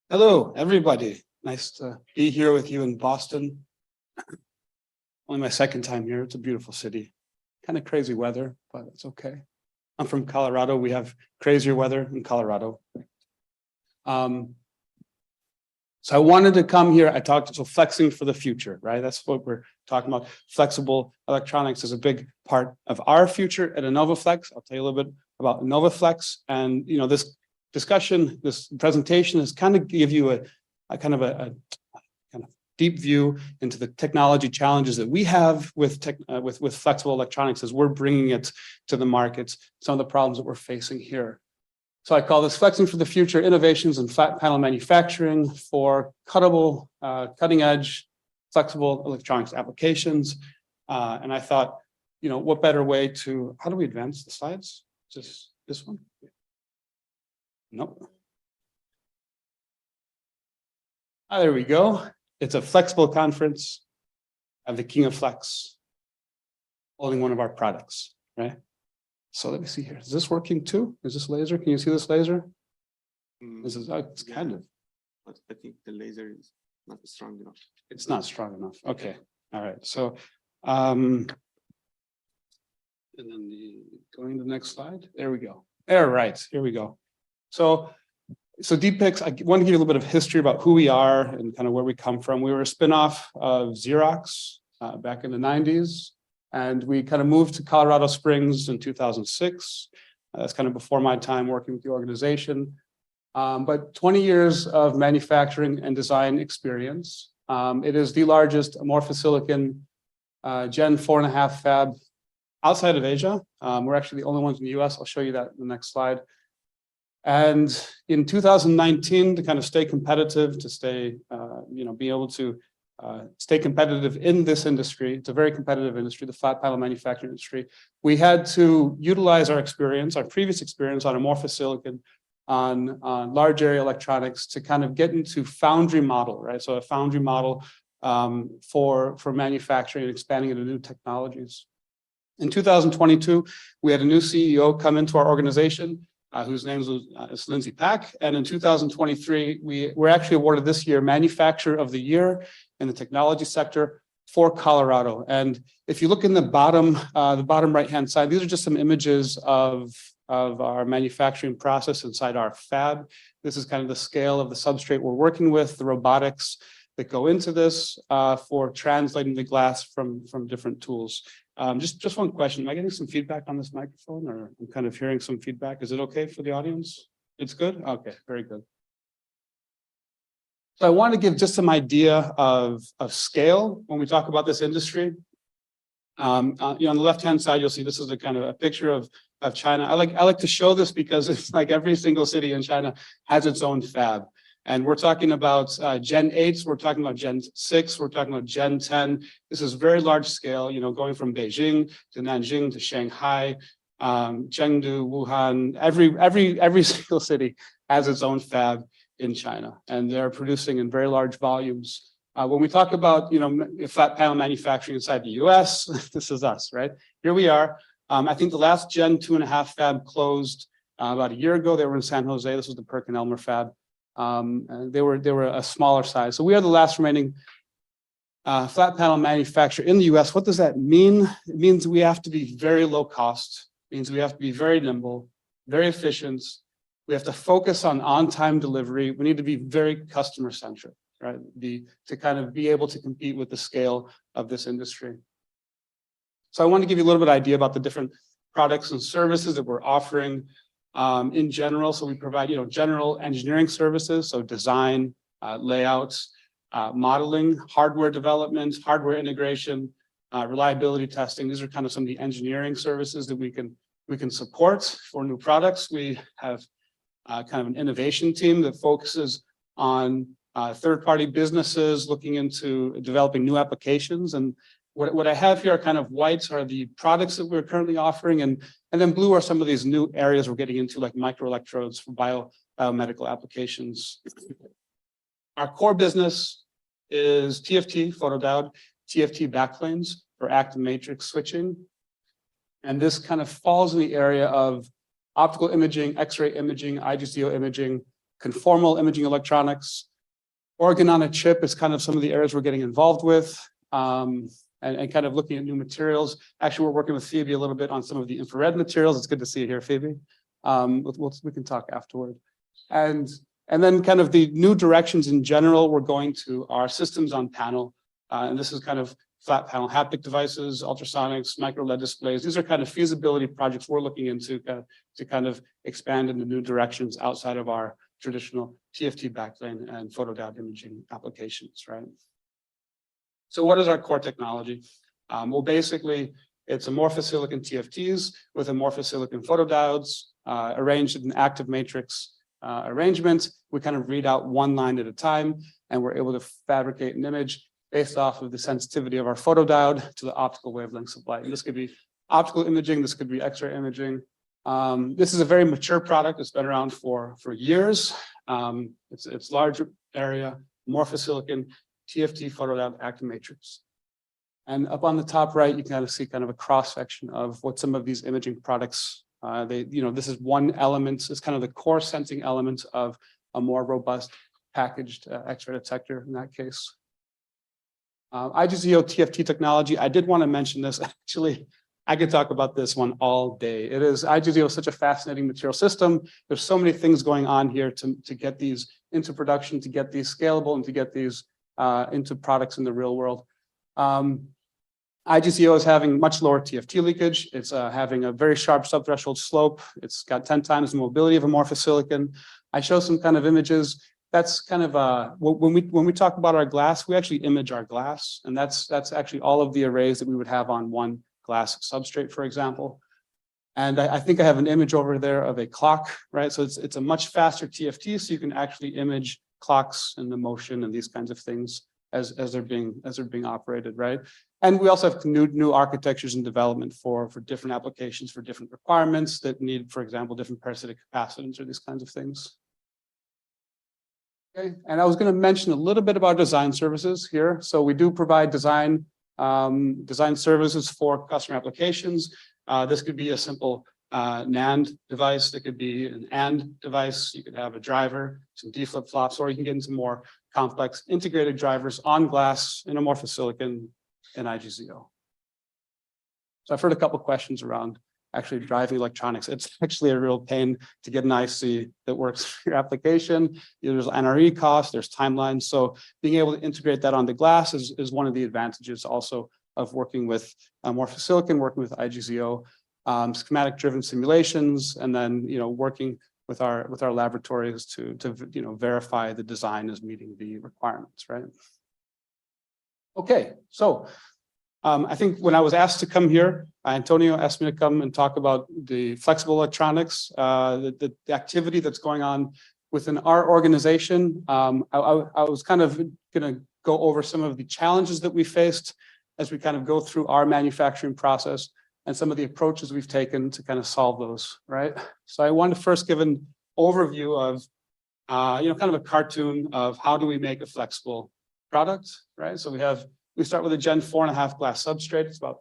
Hello, everybody. Nice to be here with you in Boston. Only my second time here. It's a beautiful city. Kind of crazy weather, but it's okay. I'm from Colorado. We have crazier weather in Colorado. So I wanted to come here. So flexing for the future, right? That's what we're talking about. Flexible electronics is a big part of our future at InnovaFlex. I'll tell you a little bit about InnovaFlex. And, this discussion, this presentation is kind of give you a kind of deep view into the technology challenges that we have with flexible electronics as we're bringing it to the markets, some of the problems that we're facing here. So I call this Flexing for the Future, Innovations in Flat Panel Manufacturing for cutting edge, flexible electronics applications. And I thought, what better way how do we advance the slides? Just this one? Nope. There we go. It's a flexible conference. I have the King of Flex holding one of our products, right? So let me see here. Is this working too? Is this laser? Can you see this laser? This is it's kind of. But I think the laser is not strong enough. It's not strong enough. Okay. All right. So and then going to the next slide. There we go. All right. Here we go. So DPIX, I want to give you a little bit of history about who we are and kind of where we come from. We were a spinoff of Xerox back in the 90s, and we kind of moved to Colorado Springs in 2006. That's kind of before my time working with the organization. But 20 years of manufacturing and design experience. It is the largest amorphous silicon Gen 4.5 fab outside of Asia. We're actually the only ones in the US. I'll show you that in the next slide. And in 2019, to kind of stay competitive, to stay, be able to stay competitive in this industry, it's a very competitive industry, the flat panel manufacturing industry, we had to utilize our experience, our previous experience on amorphous silicon, on large area electronics to kind of get into Foundry model, right? So a Foundry model for manufacturing and expanding into new technologies. In 2022, we had a new CEO come into our organization, whose name is Lindsay Pack. And in 2023, we were actually awarded this year Manufacturer of the Year in the technology sector for Colorado. And if you look in the bottom right-hand side, these are just some images of our manufacturing process inside our fab. This is kind of the scale of the substrate we're working with, the robotics that go into this for translating the glass from different tools. Just one question. Am I getting some feedback on this microphone, or I'm kind of hearing some feedback? Is it okay for the audience? It's good? Okay, very good. So I want to give just some idea of scale when we talk about this industry. On the left-hand side, you'll see this is a kind of a picture of China. I like to show this because it's like every single city in China has its own fab. And we're talking about Gen 8s, we're talking about Gen 6, we're talking about Gen 10. This is very large scale, going from Beijing to Nanjing to Shanghai, Chengdu, Wuhan. Every single city has its own fab in China, and they're producing in very large volumes. When we talk about, flat panel manufacturing inside the US, this is us, right? Here we are. I think the last Gen 2.5 fab closed about a year ago. They were in San Jose. This was the Perkin-Elmer fab. And they were a smaller size. So we are the last remaining flat panel manufacturer in the US. What does that mean? It means we have to be very low cost. It means we have to be very nimble, very efficient. We have to focus on on-time delivery. We need to be very customer centric, right? To kind of be able to compete with the scale of this industry. So I want to give you a little bit of idea about the different products and services that we're offering. In general, so we provide, general engineering services, so design, layouts, modeling, hardware development, hardware integration, reliability testing. These are kind of some of the engineering services that we can support for new products. We have kind of an innovation team that focuses on third-party businesses looking into developing new applications. And what I have here are kind of whites are the products that we're currently offering, and then blue are some of these new areas we're getting into, like microelectrodes for biomedical applications. Our core business is TFT, photodiode, TFT backplanes for active matrix switching. And this kind of falls in the area of optical imaging, X-ray imaging, IGZO imaging, conformal imaging electronics. Organ on a chip is kind of some of the areas we're getting involved with, and kind of looking at new materials. Actually, we're working with Phoebe a little bit on some of the infrared materials. It's good to see you here, Phoebe. We can talk afterward. And then kind of the new directions in general, we're going to our systems on panel. And this is kind of flat panel haptic devices, ultrasonics, micro LED displays. These are kind of feasibility projects we're looking into to kind of expand into new directions outside of our traditional TFT backplane and photodiode imaging applications, right? So what is our core technology? Well, basically, it's amorphous silicon TFTs with amorphous silicon photodiodes arranged in active matrix arrangement. We kind of read out one line at a time, and we're able to fabricate an image based off of the sensitivity of our photodiode to the optical wavelengths of light. And this could be optical imaging, this could be X-ray imaging. This is a very mature product. It's been around for years. It's larger area, amorphous silicon, TFT photodiode active matrix. And up on the top right, you can kind of see kind of a cross section of what some of these imaging products, this is one element, it's kind of the core sensing element of a more robust packaged X-ray detector in that case. IGZO TFT technology, I did want to mention this. Actually, I could talk about this one all day. IGZO is such a fascinating material system. There's so many things going on here to get these into production, to get these scalable, and to get these into products in the real world. IGZO is having much lower TFT leakage. It's having a very sharp subthreshold slope. It's got 10 times the mobility of amorphous silicon. I show some kind of images. That's kind of when we talk about our glass, we actually image our glass, and that's actually all of the arrays that we would have on one glass substrate, for example. And I think I have an image over there of a clock, right? So it's a much faster TFT, so you can actually image clocks and the motion and these kinds of things as they're being operated, right? And we also have new architectures in development for different applications, for different requirements that need, for example, different parasitic capacitance or these kinds of things. Okay, and I was going to mention a little bit about design services here. So we do provide design services for customer applications. This could be a simple NAND device. That could be an AND device. You could have a driver, some D flip-flops, or you can get into more complex integrated drivers on glass in amorphous silicon and IGZO. So I've heard a couple questions around actually driving electronics. It's actually a real pain to get an IC that works for your application. There's NRE costs, there's timelines. So being able to integrate that onto glass is one of the advantages also of working with amorphous silicon, working with IGZO, schematic-driven simulations, and then working with our laboratories to verify the design is meeting the requirements, right? Okay, so I think when I was asked to come here, Antonio asked me to come and talk about the flexible electronics, the activity that's going on within our organization. I was kind of going to go over some of the challenges that we faced as we kind of go through our manufacturing process and some of the approaches we've taken to kind of solve those, right? So I wanted to first give an overview of, kind of a cartoon of how do we make a flexible product, right? So we start with a Gen 4.5 glass substrate. It's about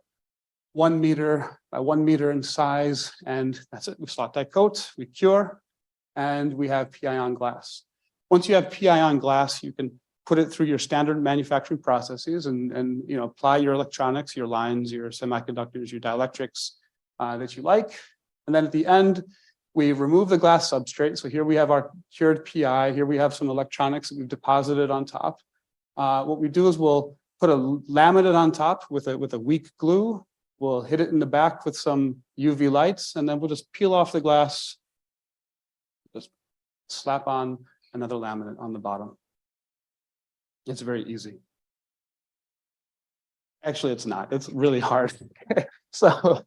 1 meter by 1 meter in size, and that's it. We slot die coat, we cure, and we have PI-on glass. Once you have PI-on glass, you can put it through your standard manufacturing processes and apply your electronics, your lines, your semiconductors, your dielectrics that you like. And then at the end, we remove the glass substrate. So here we have our cured PI. Here we have some electronics that we've deposited on top. What we do is we'll put a laminate on top with a weak glue. We'll hit it in the back with some UV lights, and then we'll just peel off the glass, just slap on another laminate on the bottom. It's very easy. Actually, it's not. It's really hard. So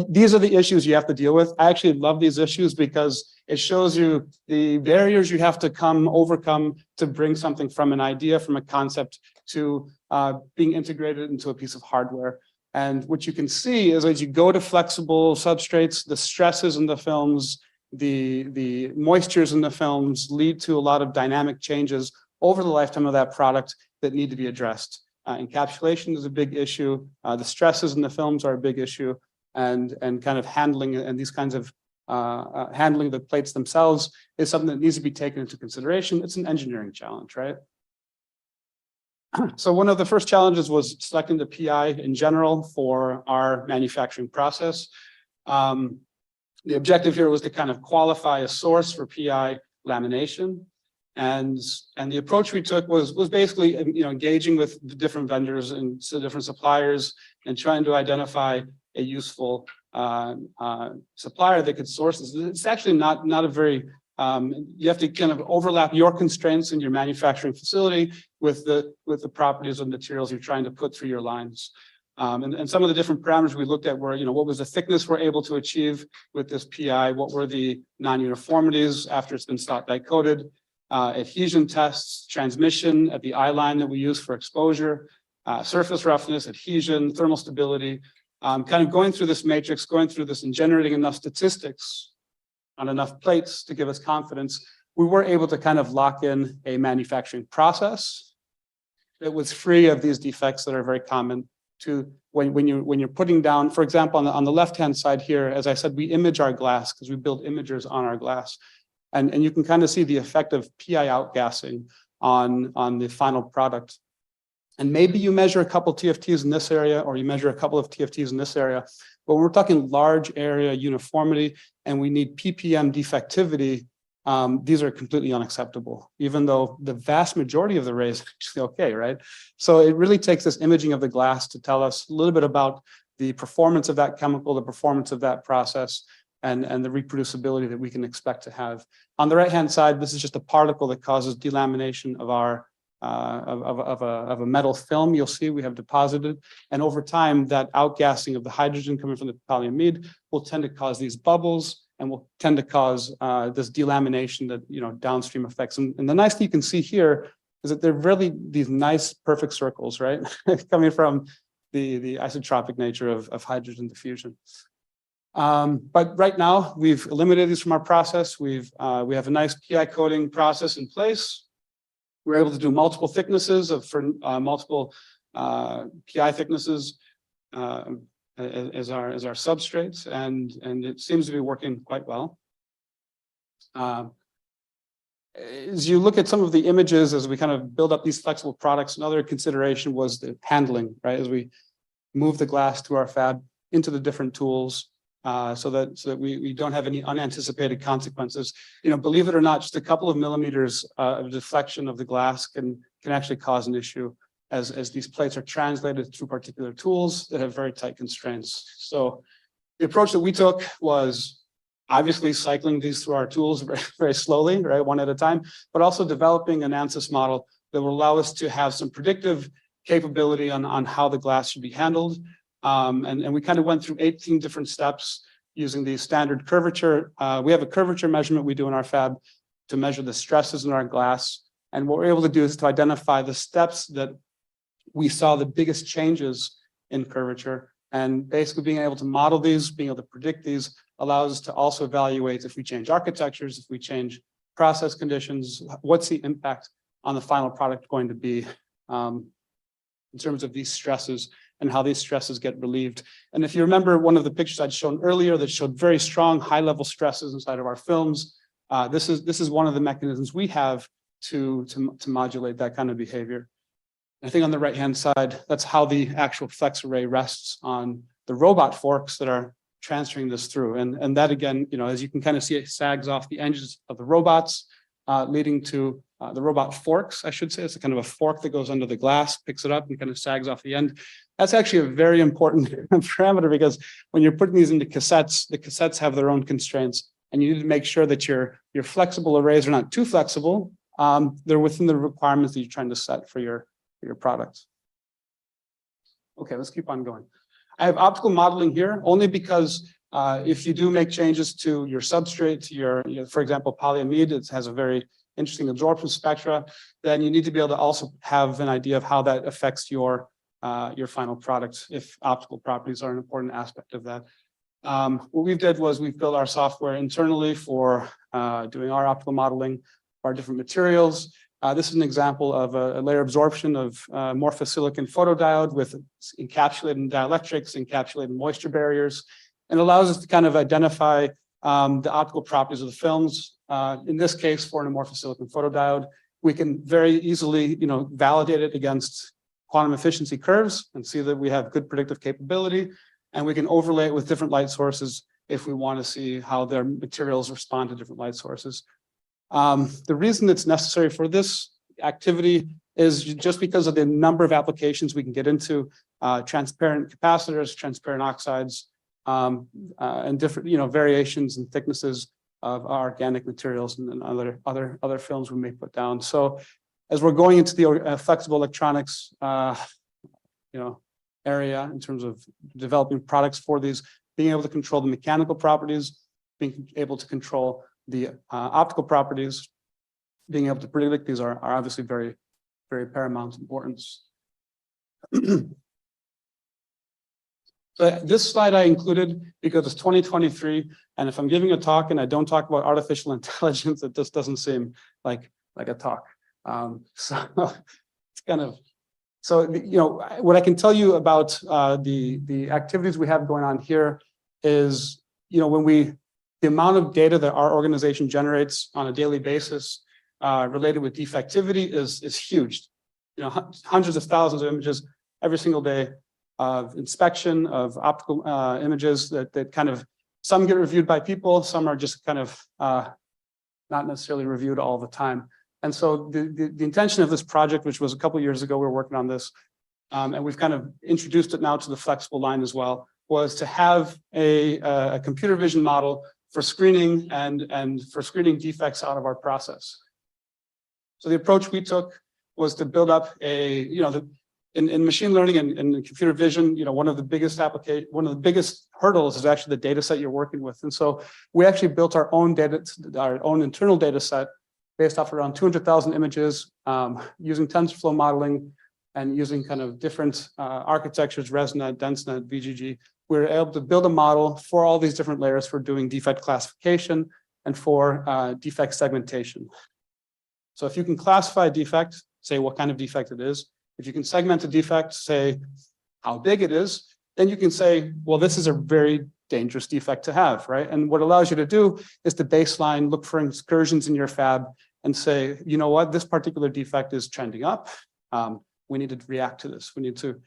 these are the issues you have to deal with. I actually love these issues because it shows you the barriers you have to overcome to bring something from an idea, from a concept to being integrated into a piece of hardware. And what you can see is as you go to flexible substrates, the stresses in the films, the moistures in the films lead to a lot of dynamic changes over the lifetime of that product that need to be addressed. Encapsulation is a big issue. The stresses in the films are a big issue, and kind of handling and these kinds of handling the plates themselves is something that needs to be taken into consideration. It's an engineering challenge, right? So one of the first challenges was selecting the PI in general for our manufacturing process. The objective here was to kind of qualify a source for PI lamination. And the approach we took was basically, engaging with the different vendors and different suppliers and trying to identify a useful supplier that could source this. It's actually not a very, you have to kind of overlap your constraints in your manufacturing facility with the properties of materials you're trying to put through your lines. And some of the different parameters we looked at were, what was the thickness we're able to achieve with this PI? What were the non-uniformities after it's been stop die coated? Adhesion tests, transmission at the eye line that we use for exposure, surface roughness, adhesion, thermal stability, kind of going through this matrix, going through this and generating enough statistics on enough plates to give us confidence. We were able to kind of lock in a manufacturing process that was free of these defects that are very common to when you're putting down, for example, on the left-hand side here, as I said, we image our glass because we build imagers on our glass. And you can kind of see the effect of PI outgassing on the final product. And maybe you measure a couple TFTs in this area, or you measure a couple of TFTs in this area. But when we're talking large area uniformity and we need ppm defectivity, these are completely unacceptable, even though the vast majority of the array is actually okay, right? So it really takes this imaging of the glass to tell us a little bit about the performance of that chemical, the performance of that process, and the reproducibility that we can expect to have. On the right-hand side, this is just a particle that causes delamination of our of a metal film. You'll see we have deposited, and over time, that outgassing of the hydrogen coming from the polyamide will tend to cause these bubbles and will tend to cause this delamination that downstream effects. And the nice thing you can see here is that they're really these nice perfect circles, right? Coming from the isotropic nature of hydrogen diffusion. But right now, we've eliminated these from our process. We have a nice PI coating process in place. We're able to do multiple thicknesses for multiple PI thicknesses as our substrates, and it seems to be working quite well. As you look at some of the images, as we kind of build up these flexible products, another consideration was the handling, right? As we move the glass to our fab into the different tools. So that we don't have any unanticipated consequences. Believe it or not, just a couple of millimeters of deflection of the glass can actually cause an issue as these plates are translated through particular tools that have very tight constraints. So the approach that we took was obviously cycling these through our tools very, very slowly, right, one at a time, but also developing an ANSYS model that will allow us to have some predictive capability on how the glass should be handled. And we kind of went through 18 different steps using the standard curvature. We have a curvature measurement we do in our fab to measure the stresses in our glass. And what we're able to do is to identify the steps that we saw the biggest changes in curvature. And basically being able to model these, being able to predict these, allows us to also evaluate if we change architectures, if we change process conditions, what's the impact on the final product going to be in terms of these stresses, and how these stresses get relieved. And if you remember one of the pictures I'd shown earlier that showed very strong high-level stresses inside of our films, this is one of the mechanisms we have to modulate that kind of behavior. I think on the right-hand side, that's how the actual flex array rests on the robot forks that are transferring this through. And that again, as you can kind of see, it sags off the edges of the robots, leading to the robot forks, I should say. It's a kind of a fork that goes under the glass, picks it up and kind of sags off the end. That's actually a very important parameter, because when you're putting these into cassettes, the cassettes have their own constraints, and you need to make sure that your flexible arrays are not too flexible. They're within the requirements that you're trying to set for your product. Okay, let's keep on going. I have optical modeling here only because if you do make changes to your substrate, to your for example, polyamide, it has a very interesting absorption spectra, then you need to be able to also have an idea of how that affects your final product, if optical properties are an important aspect of that. What we did was we've built our software internally for doing our optical modeling, our different materials. This is an example of a layer absorption of amorphous silicon photodiode with encapsulated dielectrics, encapsulated moisture barriers, and allows us to kind of identify the optical properties of the films. In this case, for an amorphous silicon photodiode, we can very easily, validate it against quantum efficiency curves and see that we have good predictive capability. And we can overlay it with different light sources if we want to see how their materials respond to different light sources. The reason it's necessary for this activity is just because of the number of applications we can get into, transparent capacitors, transparent oxides, and different, variations and thicknesses of our organic materials and other films we may put down. So as we're going into the flexible electronics, area in terms of developing products for these, being able to control the mechanical properties, being able to control the optical properties, being able to predict these are obviously very, very paramount importance. So this slide I included because it's 2023, and if I'm giving a talk and I don't talk about artificial intelligence, it just doesn't seem like a talk. So it's kind of, so what I can tell you about the activities we have going on here is, the amount of data that our organization generates on a daily basis related with defectivity is huge. Hundreds of thousands of images every single day of inspection of optical images that kind of, some get reviewed by people, some are just kind of not necessarily reviewed all the time. And so the intention of this project, which was a couple of years ago, we were working on this, and we've kind of introduced it now to the flexible line as well, was to have a computer vision model for screening and for screening defects out of our process. So the approach we took was to build up in machine learning and computer vision, one of the biggest hurdles is actually the data set you're working with. And so we actually built our own internal data set based off around 200,000 images, using TensorFlow modeling and using kind of different architectures, ResNet, DenseNet, VGG. We were able to build a model for all these different layers for doing defect classification and for defect segmentation. So if you can classify a defect, say what kind of defect it is. If you can segment a defect, say how big it is, then you can say, well, this is a very dangerous defect to have, right? And what allows you to do is to baseline, look for excursions in your fab and say, you know what, this particular defect is trending up. We need to react to this. We need to,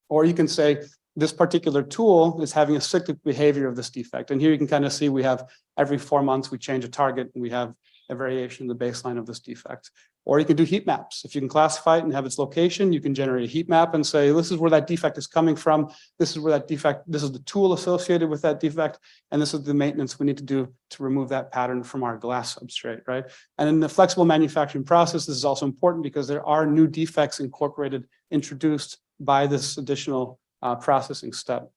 or you can say, this particular tool is having a cyclic behavior of this defect. And here you can kind of see we have every 4 months, we change a target and we have a variation in the baseline of this defect. Or you can do heat maps. If you can classify it and have its location, you can generate a heat map and say, this is where that defect is coming from. This is where that defect, this is the tool associated with that defect. And this is the maintenance we need to do to remove that pattern from our glass substrate, right? And in the flexible manufacturing process, this is also important because there are new defects introduced by this additional processing step.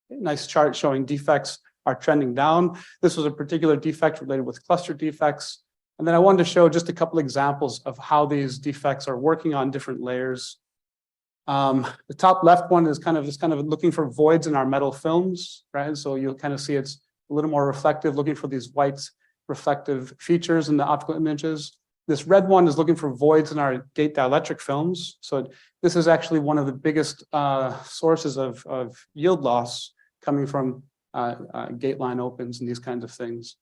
Nice chart showing defects are trending down. This was a particular defect related with cluster defects. And then I wanted to show just a couple examples of how these defects are working on different layers. The top left one is kind of looking for voids in our metal films, right? So you'll kind of see it's a little more reflective, looking for these white reflective features in the optical images. This red one is looking for voids in our gate dielectric films. So this is actually one of the biggest sources of yield loss coming from gate line opens and these kinds of things.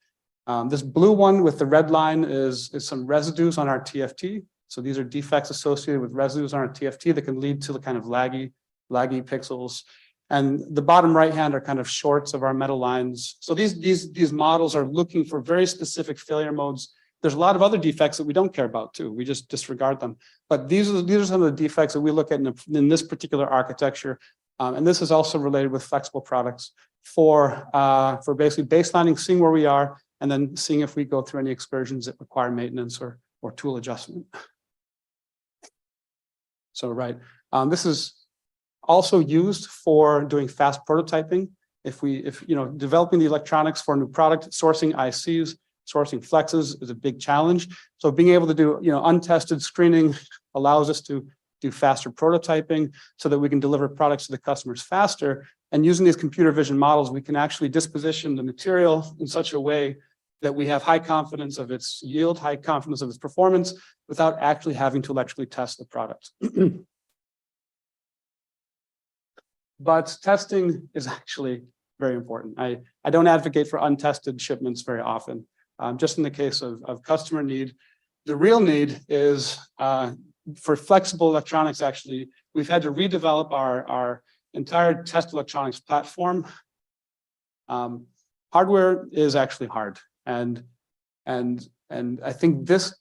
This blue one with the red line is some residues on our TFT. So these are defects associated with residues on our TFT that can lead to the kind of laggy pixels. And the bottom right hand are kind of shorts of our metal lines. So these models are looking for very specific failure modes. There's a lot of other defects that we don't care about too. We just disregard them. But these are some of the defects that we look at in this particular architecture. And this is also related with flexible products for basically baselining, seeing where we are, and then seeing if we go through any excursions that require maintenance or tool adjustment. So this is also used for doing fast prototyping. If developing the electronics for a new product, sourcing ICs, sourcing flexes is a big challenge. So being able to do untested screening allows us to do faster prototyping so that we can deliver products to the customers faster. And using these computer vision models, we can actually disposition the material in such a way that we have high confidence of its yield, high confidence of its performance, without actually having to electrically test the product. but testing is actually very important. I don't advocate for untested shipments very often. Just in the case of customer need, the real need is for flexible electronics. Actually, we've had to redevelop our entire test electronics platform. Hardware is actually hard, and I think this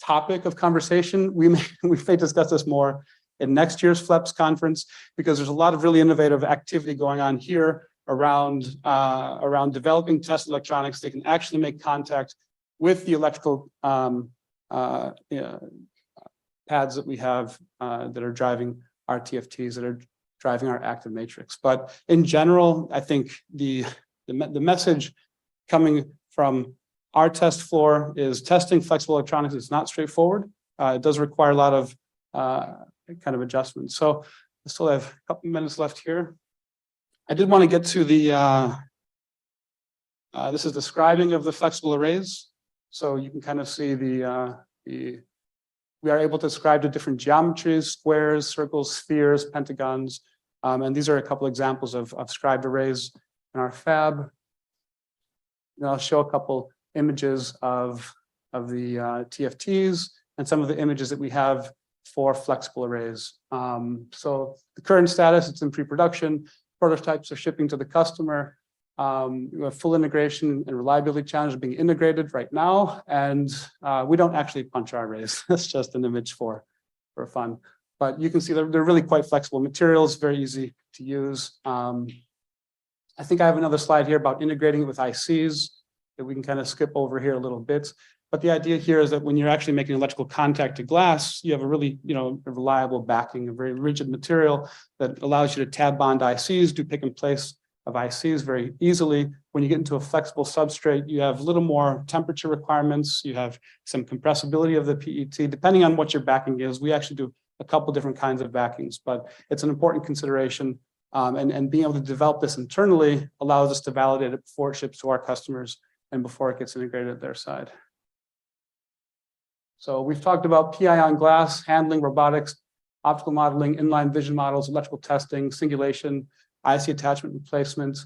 topic of conversation, we may discuss this more in next year's FLEPS conference, because there's a lot of really innovative activity going on here around developing test electronics that can actually make contact with the electrical pads that we have that are driving our TFTs, that are driving our active matrix. But in general, I think the message coming from our test floor is testing flexible electronics is not straightforward. It does require a lot of kind of adjustments. So I still have a couple minutes left here. I did want to get to the, this is describing of the flexible arrays. So you can kind of see we are able to describe the different geometries, squares, circles, spheres, pentagons. And these are a couple examples of scribed arrays in our fab. And I'll show a couple images of the TFTs and some of the images that we have for flexible arrays. So the current status, it's in pre-production. Prototypes are shipping to the customer. We have full integration and reliability challenges being integrated right now. And we don't actually punch our arrays. That's just an image for fun. But you can see they're really quite flexible materials, very easy to use. I think I have another slide here about integrating it with ICs that we can kind of skip over here a little bit. But the idea here is that when you're actually making electrical contact to glass, you have a really, a reliable backing, a very rigid material that allows you to tab bond ICs, do pick and place of ICs very easily. When you get into a flexible substrate, you have a little more temperature requirements. You have some compressibility of the PET, depending on what your backing is. We actually do a couple different kinds of backings, but it's an important consideration. And being able to develop this internally allows us to validate it before it ships to our customers and before it gets integrated at their side. So we've talked about PI on glass, handling, robotics, optical modeling, inline vision models, electrical testing, singulation, IC attachment replacement.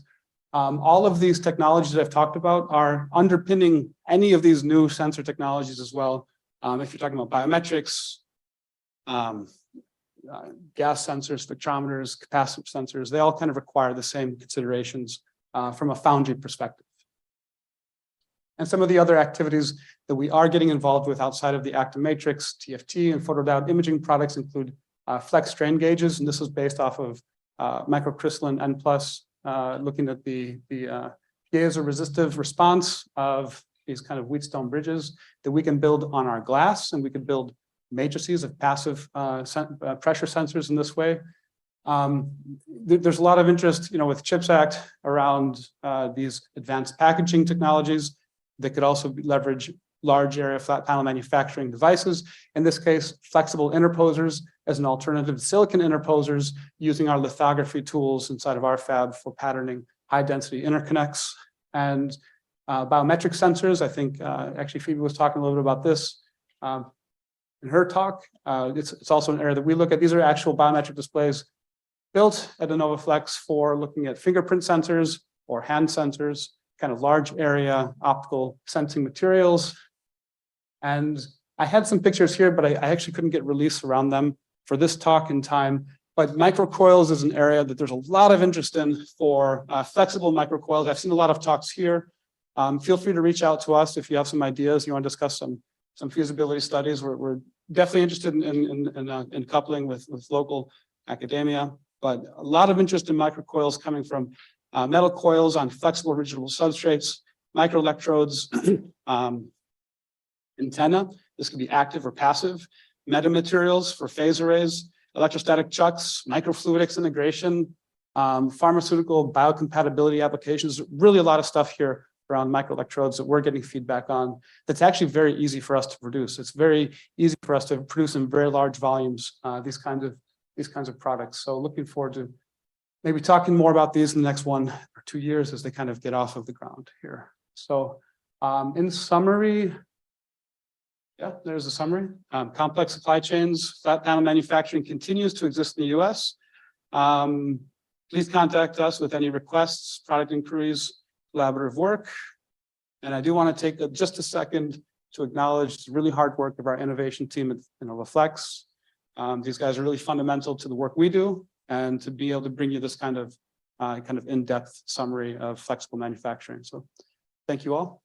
All of these technologies that I've talked about are underpinning any of these new sensor technologies as well. If you're talking about biometrics, gas sensors, spectrometers, capacitive sensors, they all kind of require the same considerations from a foundry perspective. And some of the other activities that we are getting involved with outside of the active matrix, TFT, and photodiode imaging products include flex strain gauges, and this is based off of microcrystalline N+, looking at the piezo-resistive response of these kind of Wheatstone bridges that we can build on our glass, and we can build matrices of passive pressure sensors in this way. There's a lot of interest, with CHIPS Act around these advanced packaging technologies that could also leverage large area flat panel manufacturing devices. In this case, flexible interposers as an alternative to silicon interposers, using our lithography tools inside of our fab for patterning high density interconnects. And biometric sensors, I think actually Phoebe was talking a little bit about this in her talk. It's also an area that we look at. These are actual biometric displays built at InnovaFlex for looking at fingerprint sensors or hand sensors, kind of large area optical sensing materials. And I had some pictures here, but I actually couldn't get release around them for this talk in time. But microcoils is an area that there's a lot of interest in for flexible microcoils. I've seen a lot of talks here. Feel free to reach out to us if you have some ideas, you want to discuss some feasibility studies. We're definitely interested in coupling with local academia, but a lot of interest in microcoils coming from metal coils on flexible rigid substrates, microelectrodes, antenna. This could be active or passive, metamaterials for phase arrays, electrostatic chucks, microfluidics integration, pharmaceutical biocompatibility applications. Really a lot of stuff here around microelectrodes that we're getting feedback on. That's actually very easy for us to produce. It's very easy for us to produce in very large volumes these kinds of products. So looking forward to maybe talking more about these in the next 1 or 2 years as they kind of get off of the ground here. So in summary, yeah, there's a summary. Complex supply chains, flat panel manufacturing continues to exist in the US. Please contact us with any requests, product inquiries, collaborative work. And I do want to take just a second to acknowledge the really hard work of our innovation team at InnovaFlex. These guys are really fundamental to the work we do and to be able to bring you this kind of in-depth summary of flexible manufacturing. So thank you all.